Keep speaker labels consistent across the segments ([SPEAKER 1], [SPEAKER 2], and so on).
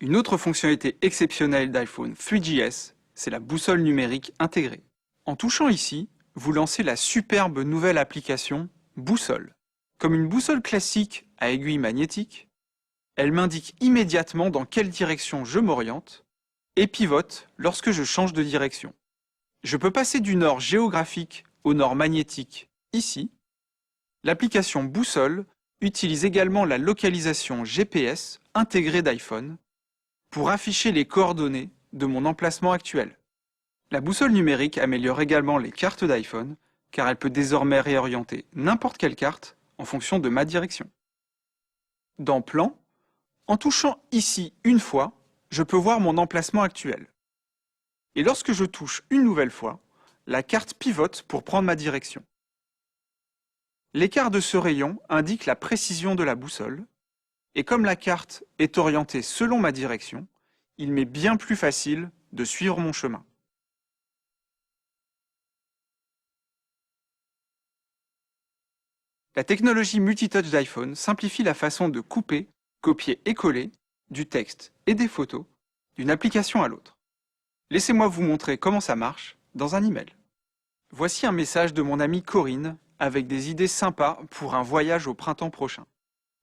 [SPEAKER 1] Une autre fonctionnalité exceptionnelle d'iPhone 3GS, c'est la boussole numérique intégrée. En touchant ici, vous lancez la superbe nouvelle application Boussole. Comme une boussole classique à aiguille magnétique, elle m'indique immédiatement dans quelle direction je m'oriente et pivote lorsque je change de direction. Je peux passer du nord géographique au nord magnétique ici. L'application Boussole utilise également la localisation GPS intégrée d'iPhone pour afficher les coordonnées de mon emplacement actuel. La boussole numérique améliore également les cartes d'iPhone car elle peut désormais réorienter n'importe quelle carte en fonction de ma direction. Dans Plan, en touchant ici une fois, je peux voir mon emplacement actuel. Et lorsque je touche une nouvelle fois, la carte pivote pour prendre ma direction. L'écart de ce rayon indique la précision de la boussole, et comme la carte est orientée selon ma direction, il m'est bien plus facile de suivre mon chemin. La technologie multitouch d'iPhone simplifie la façon de couper, copier et coller du texte et des photos d'une application à l'autre. Laissez-moi vous montrer comment ça marche dans un email. Voici un message de mon amie Corinne avec des idées sympas pour un voyage au printemps prochain.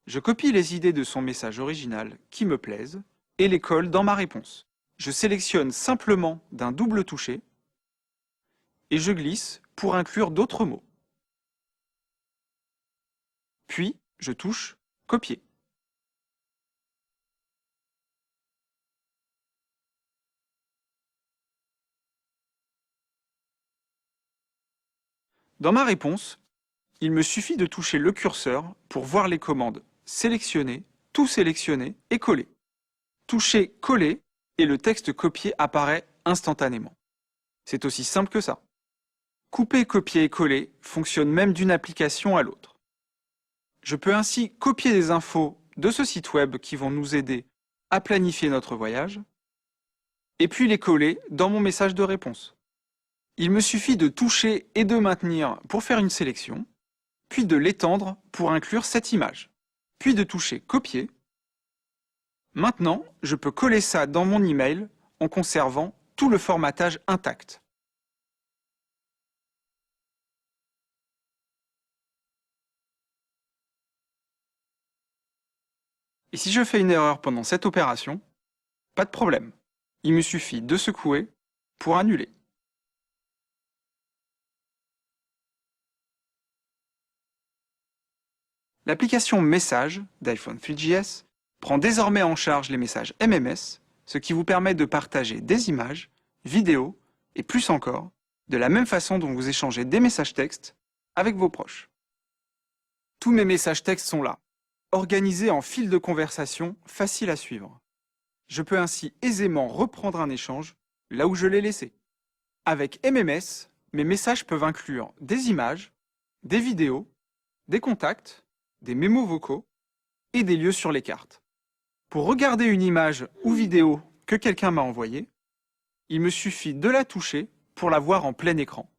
[SPEAKER 1] Je copie les idées de son message original qui me plaisent et les colle dans ma réponse. Je sélectionne simplement d'un double toucher et je glisse pour inclure d'autres mots. Puis, je touche « Copier ». Dans ma réponse, il me suffit de toucher le curseur pour voir les commandes « Sélectionner »,« Tout sélectionner » et « Coller ». Toucher « Coller » et le texte copié apparaît instantanément. C'est aussi simple que ça. Couper, copier et coller fonctionne même d'une application à l'autre. Je peux ainsi copier des infos de ce site web qui vont nous aider à planifier notre voyage, et puis les coller dans mon message de réponse. Il me suffit de toucher et de maintenir pour faire une sélection, puis de l'étendre pour inclure cette image, puis de toucher Copier. Maintenant, je peux coller ça dans mon email en conservant tout le formatage intact. Et si je fais une erreur pendant cette opération, pas de problème. Il me suffit de secouer pour annuler. L'application Messages d'iPhone 3GS prend désormais en charge les messages MMS, ce qui vous permet de partager des images, vidéos et plus encore, de la même façon dont vous échangez des messages textes avec vos proches. Tous mes messages textes sont là, organisés en fil de conversation facile à suivre. Je peux ainsi aisément reprendre un échange là où je l'ai laissé. Avec MMS, mes messages peuvent inclure des images, des vidéos, des contacts, des mémos vocaux et des lieux sur les cartes. Pour regarder une image ou vidéo que quelqu'un m'a envoyée, il me suffit de la toucher pour la voir en plein écran.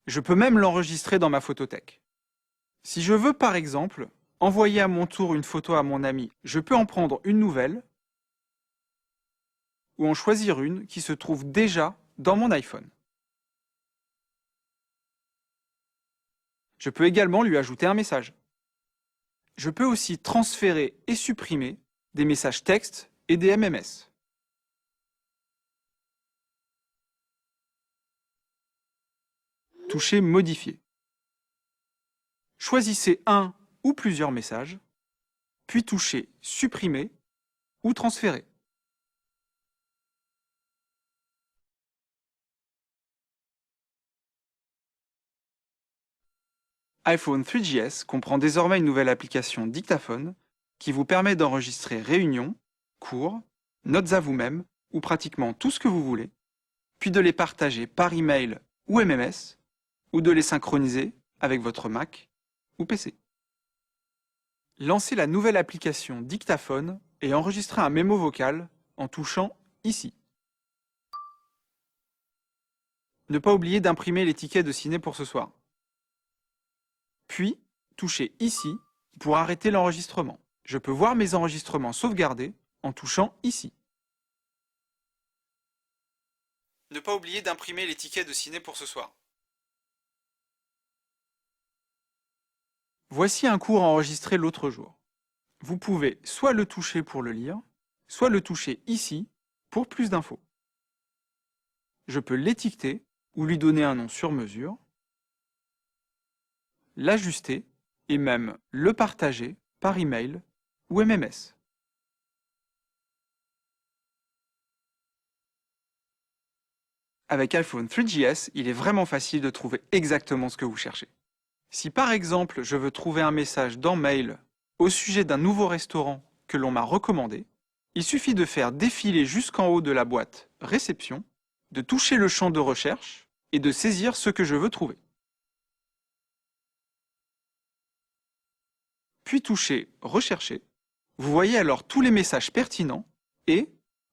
[SPEAKER 1] Je peux même l'enregistrer dans ma photothèque. Si je veux par exemple envoyer à mon tour une photo à mon ami, je peux en prendre une nouvelle ou en choisir une qui se trouve déjà dans mon iPhone. Je peux également lui ajouter un message. Je peux aussi transférer et supprimer des messages textes et des MMS. Touchez Modifier. Choisissez un ou plusieurs messages, puis touchez Supprimer ou Transférer. iPhone 3GS comprend désormais une nouvelle application Dictaphone qui vous permet d'enregistrer réunions, cours, notes à vous-même ou pratiquement tout ce que vous voulez, puis de les partager par email ou MMS, ou de les synchroniser avec votre Mac ou PC. Lancez la nouvelle application Dictaphone et enregistrez un mémo vocal en touchant ici. Ne pas oublier d'imprimer l'étiquette de ciné pour ce soir. Puis, touchez ici pour arrêter l'enregistrement. Je peux voir mes enregistrements sauvegardés en touchant ici. Ne pas oublier d'imprimer les tickets de ciné pour ce soir. Voici un cours enregistré l'autre jour. Vous pouvez soit le toucher pour le lire, soit le toucher ici pour plus d'infos. Je peux l'étiqueter ou lui donner un nom sur mesure, l'ajuster et même le partager par email ou MMS. Avec iPhone 3GS, il est vraiment facile de trouver exactement ce que vous cherchez. Si par exemple je veux trouver un message dans Mail au sujet d'un nouveau restaurant que l'on m'a recommandé, il suffit de faire défiler jusqu'en haut de la boîte Réception, de toucher le champ de recherche et de saisir ce que je veux trouver. Puis toucher Rechercher. Vous voyez alors tous les messages pertinents et,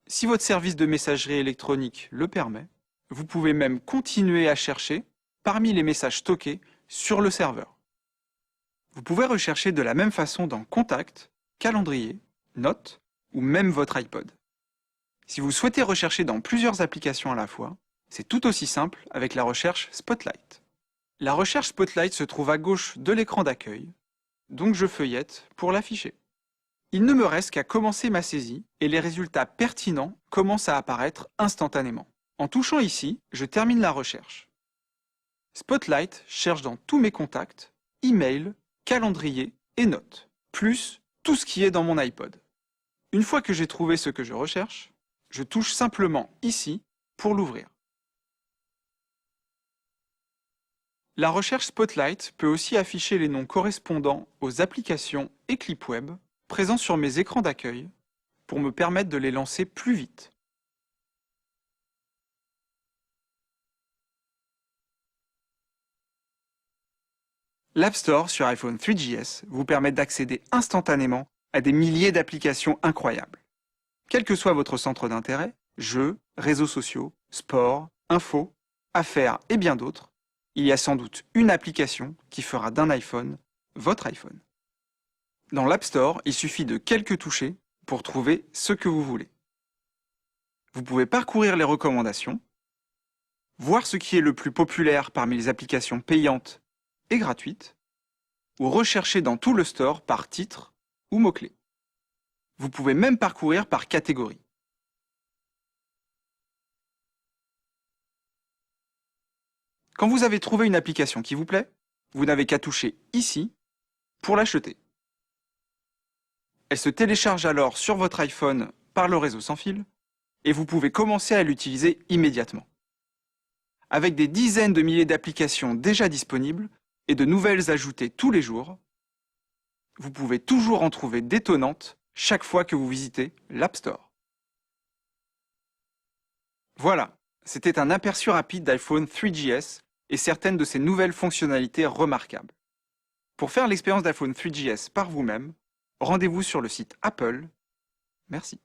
[SPEAKER 1] si votre service de messagerie électronique le permet, vous pouvez même continuer à chercher parmi les messages stockés sur le serveur. Vous pouvez rechercher de la même façon dans Contacts, Calendrier, Notes ou même votre iPod. Si vous souhaitez rechercher dans plusieurs applications à la fois, c'est tout aussi simple avec la recherche Spotlight. La recherche Spotlight se trouve à gauche de l'écran d'accueil, donc je feuillette pour l'afficher. Il ne me reste qu'à commencer ma saisie et les résultats pertinents commencent à apparaître instantanément. En touchant ici, je termine la recherche. Spotlight cherche dans tous mes contacts, emails, calendrier et notes, plus tout ce qui est dans mon iPod. Une fois que j'ai trouvé ce que je recherche, je touche simplement ici pour l'ouvrir. La recherche Spotlight peut aussi afficher les noms correspondants aux applications et clips web présents sur mes écrans d'accueil pour me permettre de les lancer plus vite. L'App Store sur iPhone 3GS vous permet d'accéder instantanément à des milliers d'applications incroyables. Quel que soit votre centre d'intérêt, jeux, réseaux sociaux, sport, infos, affaires et bien d'autres, il y a sans doute une application qui fera d'un iPhone votre iPhone. Dans l'App Store, il suffit de quelques touchés pour trouver ce que vous voulez. Vous pouvez parcourir les recommandations, voir ce qui est le plus populaire parmi les applications payantes et gratuites, ou rechercher dans tout le store par titre ou mots-clés. Vous pouvez même parcourir par catégorie. Quand vous avez trouvé une application qui vous plaît, vous n'avez qu'à toucher ici pour l'acheter. Elle se télécharge alors sur votre iPhone par le réseau sans fil et vous pouvez commencer à l'utiliser immédiatement. Avec des dizaines de milliers d'applications déjà disponibles et de nouvelles ajoutées tous les jours, vous pouvez toujours en trouver d'étonnantes chaque fois que vous visitez l'App Store. Voilà, c'était un aperçu rapide d'iPhone 3GS et certaines de ses nouvelles fonctionnalités remarquables. Pour faire l'expérience d'iPhone 3GS par vous-même, rendez-vous sur le site Apple. Merci.